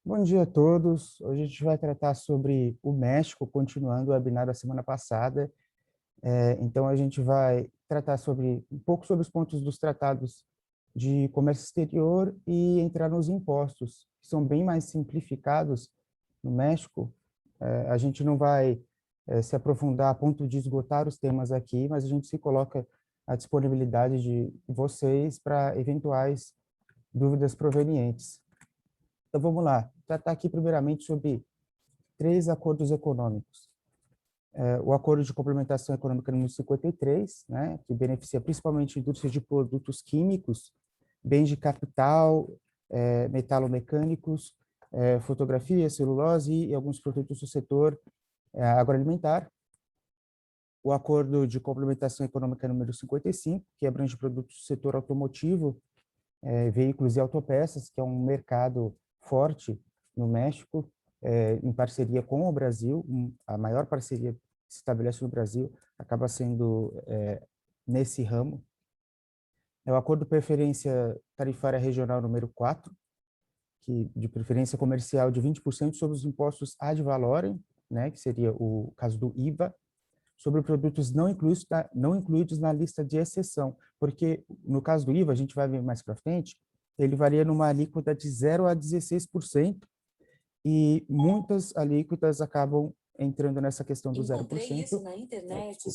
Bom dia a todos. Hoje a gente vai tratar sobre o México, continuando o webinar da semana passada. Então, a gente vai tratar um pouco sobre os pontos dos tratados de comércio exterior e entrar nos impostos, que são bem mais simplificados no México. A gente não vai se aprofundar a ponto de esgotar os temas aqui, mas a gente se coloca à disponibilidade de vocês para eventuais dúvidas provenientes. Então, vamos lá. Tratar aqui primeiramente sobre três acordos econômicos. O Acordo de Complementação Econômica número 53, né, que beneficia principalmente a indústria de produtos químicos, bens de capital, metalomecânicos, fotografia, celulose e alguns produtos do setor agroalimentar. O Acordo de Complementação Econômica número 55, que abrange produtos do setor automotivo, veículos e autopeças, que é um mercado forte no México, em parceria com o Brasil. A maior parceria que se estabelece no Brasil acaba sendo nesse ramo. É o Acordo de Preferência Tarifária Regional número 4, que de preferência comercial de 20% sobre os impostos ad valorem, né, que seria o caso do IVA, sobre produtos não incluídos na lista de exceção, porque no caso do IVA, a gente vai ver mais para frente, ele varia numa alíquota de 0 a 16%, e muitas alíquotas acabam entrando nessa questão do 0%. Encontrei isso na internet.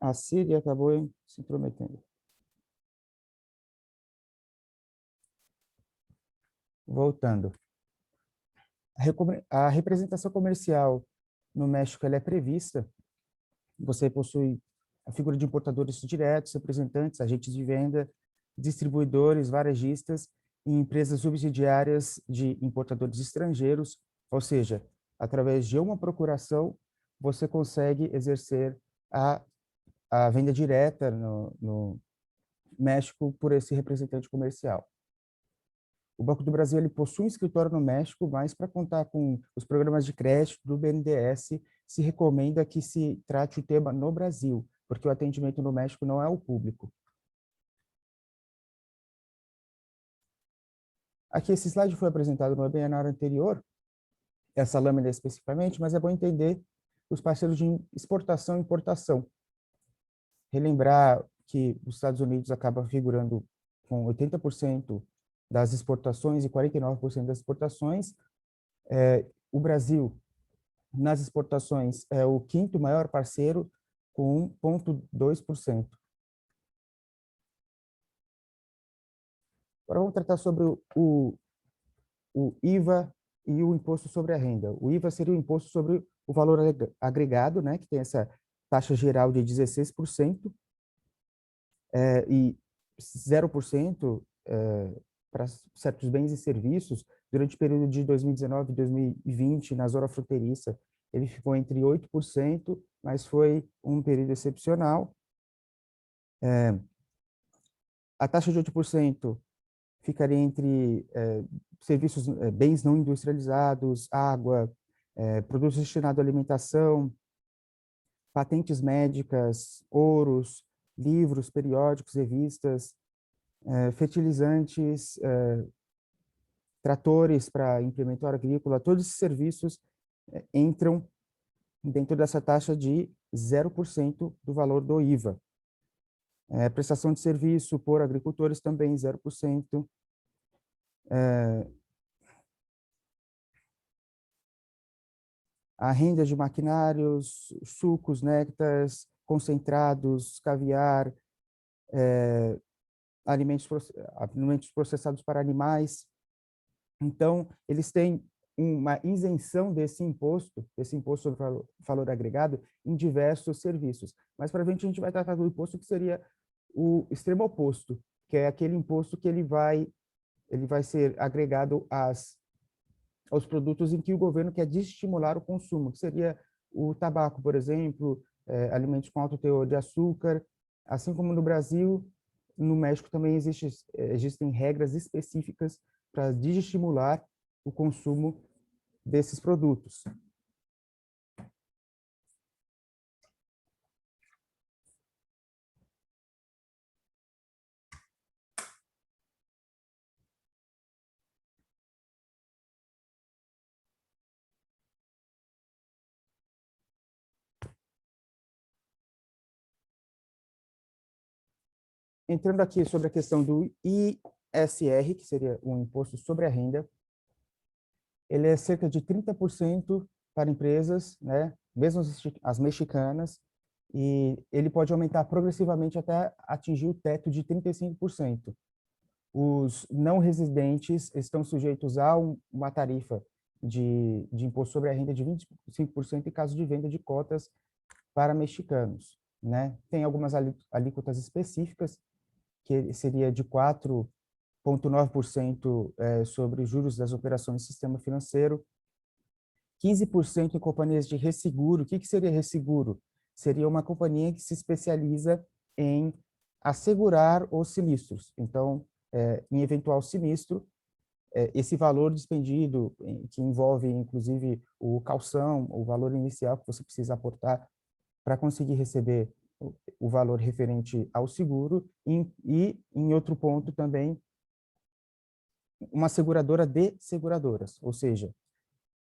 A Síria acabou se intrometendo. Voltando. A representação comercial no México ela é prevista. Você possui a figura de importadores diretos, representantes, agentes de venda, distribuidores, varejistas e empresas subsidiárias de importadores estrangeiros, ou seja, através de uma procuração, você consegue exercer a venda direta no México por esse representante comercial. O Banco do Brasil ele possui um escritório no México, mas para contar com os programas de crédito do BNDES, se recomenda que se trate o tema no Brasil, porque o atendimento no México não é o público. Aqui esse slide foi apresentado no webinar anterior, essa lâmina especificamente, mas é bom entender os parceiros de exportação e importação. Relembrar que os Estados Unidos acaba figurando com 80% das exportações e 49% das exportações. O Brasil, nas exportações, é o quinto maior parceiro, com 1,2%. Agora vamos tratar sobre o IVA e o imposto sobre a renda. O IVA seria o imposto sobre o valor agregado, né, que tem essa taxa geral de 16%, e 0% para certos bens e serviços. Durante o período de 2019 e 2020, na zona fronteiriça, ele ficou entre 8%, mas foi um período excepcional. A taxa de 8% ficaria entre serviços, bens não industrializados, água, produtos destinados à alimentação, patentes médicas, ouros, livros, periódicos, revistas, fertilizantes, tratores para implemento agrícola. Todos esses serviços entram dentro dessa taxa de 0% do valor do IVA. Prestação de serviço por agricultores também 0%. A renda de maquinários, sucos, néctares, concentrados, caviar, alimentos processados para animais. Então, eles têm uma isenção desse imposto sobre valor agregado, em diversos serviços. Mas, para frente, a gente vai tratar do imposto que seria o extremo oposto, que é aquele imposto que ele vai ser agregado aos produtos em que o governo quer desestimular o consumo, que seria o tabaco, por exemplo, alimentos com alto teor de açúcar. Assim como no Brasil, no México também existem regras específicas para desestimular o consumo desses produtos. entrando aqui sobre a questão do ISR, que seria o Imposto sobre a Renda, ele é cerca de 30% para empresas, né, mesmo as mexicanas, e ele pode aumentar progressivamente até atingir o teto de 35%. Os não residentes estão sujeitos a uma tarifa de imposto sobre a renda de 25% em caso de venda de cotas para mexicanos, né? Tem algumas alíquotas específicas, que seria de 4,9% sobre os juros das operações do sistema financeiro, 15% em companhias de resseguro. O que seria resseguro? Seria uma companhia que se especializa em assegurar os sinistros. Então, em eventual sinistro, esse valor despendido, que envolve, inclusive, o calção, o valor inicial que você precisa aportar para conseguir receber o valor referente ao seguro, e, em outro ponto também, uma seguradora de seguradoras, ou seja,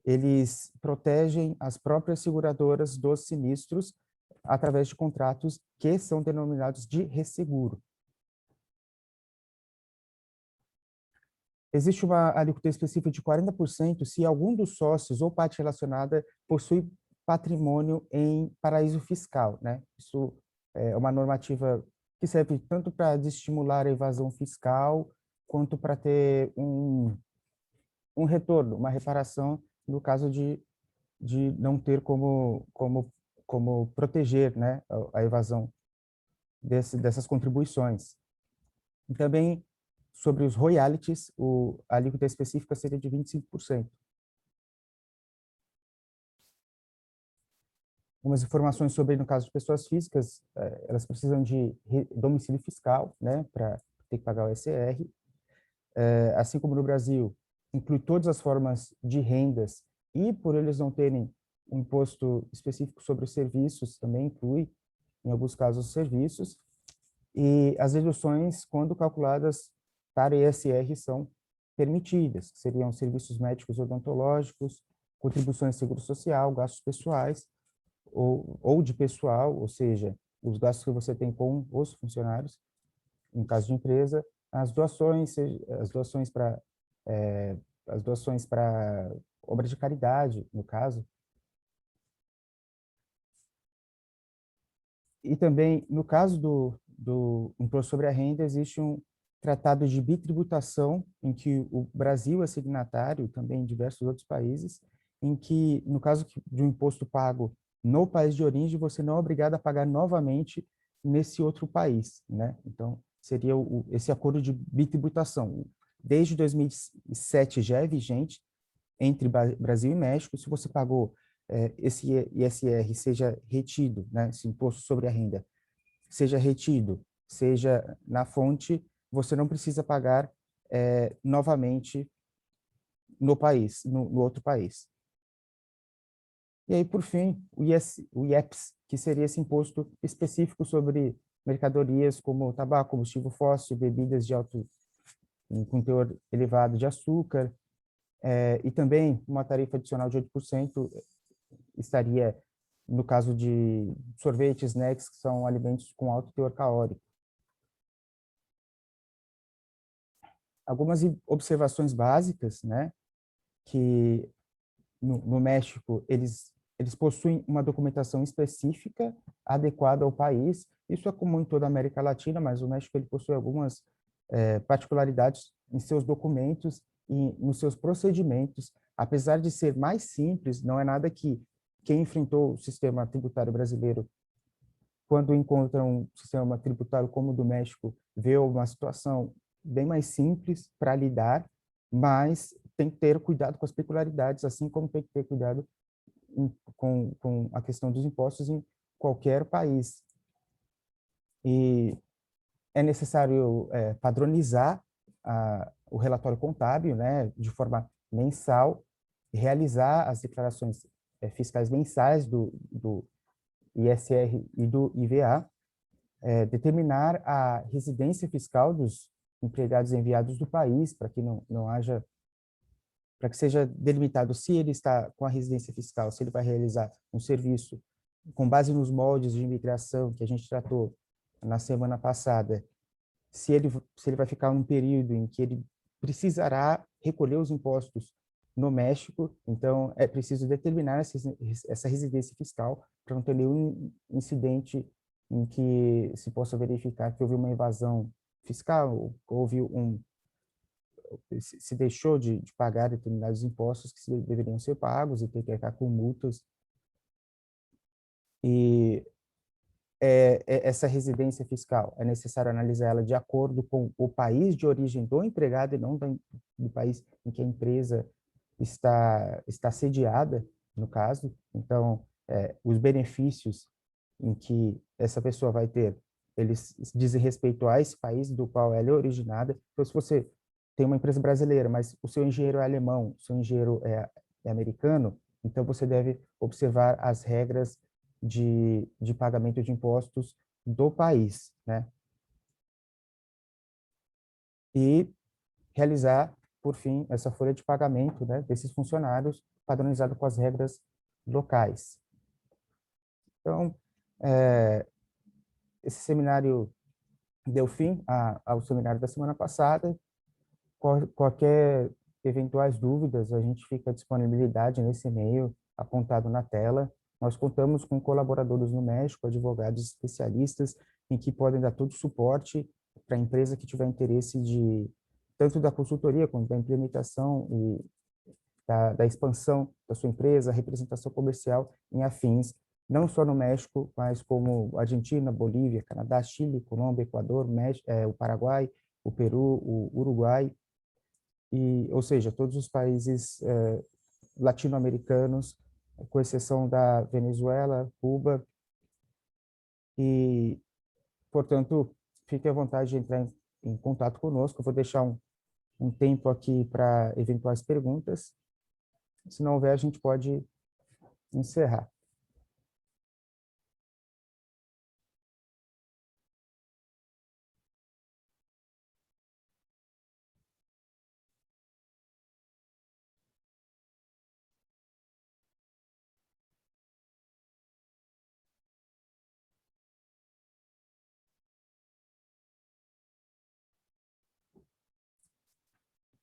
eles protegem as próprias seguradoras dos sinistros através de contratos que são denominados de resseguro. Existe uma alíquota específica de 40% se algum dos sócios ou parte relacionada possui patrimônio em paraíso fiscal, né? Isso é uma normativa que serve tanto para estimular a evasão fiscal, quanto para ter um retorno, uma reparação, no caso de não ter como proteger, né, a evasão dessas contribuições. E também, sobre os royalties, a alíquota específica seria de 25%. Umas informações sobre, no caso de pessoas físicas, elas precisam de domicílio fiscal, né, para ter que pagar o ISR. Assim como no Brasil, inclui todas as formas de rendas, e por eles não terem um imposto específico sobre os serviços, também inclui, em alguns casos, os serviços. E as deduções, quando calculadas para ISR, são permitidas, que seriam serviços médicos odontológicos, contribuições de seguro social, gastos pessoais ou de pessoal, ou seja, os gastos que você tem com os funcionários, em caso de empresa, as doações para as doações para obras de caridade, no caso. E também, no caso do imposto sobre a renda, existe um tratado de bitributação, em que o Brasil é signatário, e também diversos outros países, em que, no caso de um imposto pago no país de origem, você não é obrigado a pagar novamente nesse outro país, né? Então, seria esse acordo de bitributação. Desde 2007 já é vigente entre Brasil e México. Se você pagou esse ISR, seja retido, né, esse imposto sobre a renda, seja retido, seja na fonte, você não precisa pagar novamente no país, no outro país. E aí, por fim, o IEPS, que seria esse imposto específico sobre mercadorias como tabaco, combustível fóssil, bebidas com teor elevado de açúcar, e também uma tarifa adicional de 8% estaria no caso de sorvetes, snacks, que são alimentos com alto teor calórico. Algumas observações básicas, né, que no México eles possuem uma documentação específica adequada ao país. Isso é comum em toda a América Latina, mas o México ele possui algumas particularidades em seus documentos e nos seus procedimentos. Apesar de ser mais simples, não é nada que quem enfrentou o sistema tributário brasileiro, quando encontra um sistema tributário como o do México, vê uma situação bem mais simples para lidar, mas tem que ter cuidado com as peculiaridades, assim como tem que ter cuidado com a questão dos impostos em qualquer país. E é necessário padronizar o relatório contábil, né, de forma mensal, realizar as declarações fiscais mensais do ISR e do IVA, determinar a residência fiscal dos empregados enviados do país, para que não haja, para que seja delimitado se ele está com a residência fiscal, se ele vai realizar um serviço com base nos moldes de imigração que a gente tratou na semana passada, se ele vai ficar num período em que ele precisará recolher os impostos no México, então é preciso determinar essa residência fiscal para não ter nenhum incidente em que se possa verificar que houve uma evasão fiscal, houve se deixou de pagar determinados impostos que deveriam ser pagos e ter que arcar com multas. E essa residência fiscal, é necessário analisar ela de acordo com o país de origem do empregado e não do país em que a empresa está sediada, no caso. Então, os benefícios em que essa pessoa vai ter, eles dizem respeito a esse país do qual ela é originada. Então, se você tem uma empresa brasileira, mas o seu engenheiro é alemão, o seu engenheiro é americano, então você deve observar as regras de pagamento de impostos do país, né? E realizar, por fim, essa folha de pagamento, né, desses funcionários padronizado com as regras locais. Então, esse seminário deu fim ao seminário da semana passada. Qualquer eventuais dúvidas, a gente fica à disponibilidade nesse e-mail apontado na tela. Nós contamos com colaboradores no México, advogados especialistas, em que podem dar todo o suporte para a empresa que tiver interesse tanto da consultoria quanto da implementação e da expansão da sua empresa, representação comercial em afins, não só no México, mas como Argentina, Bolívia, Canadá, Chile, Colômbia, Equador, o Paraguai, o Peru, o Uruguai, ou seja, todos os países latino-americanos, com exceção da Venezuela, Cuba, e, portanto, fique à vontade de entrar em contato conosco. Eu vou deixar um tempo aqui para eventuais perguntas. Se não houver, a gente pode encerrar.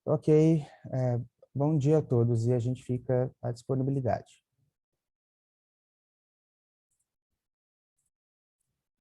Ok, bom dia a todos e a gente fica à disponibilidade.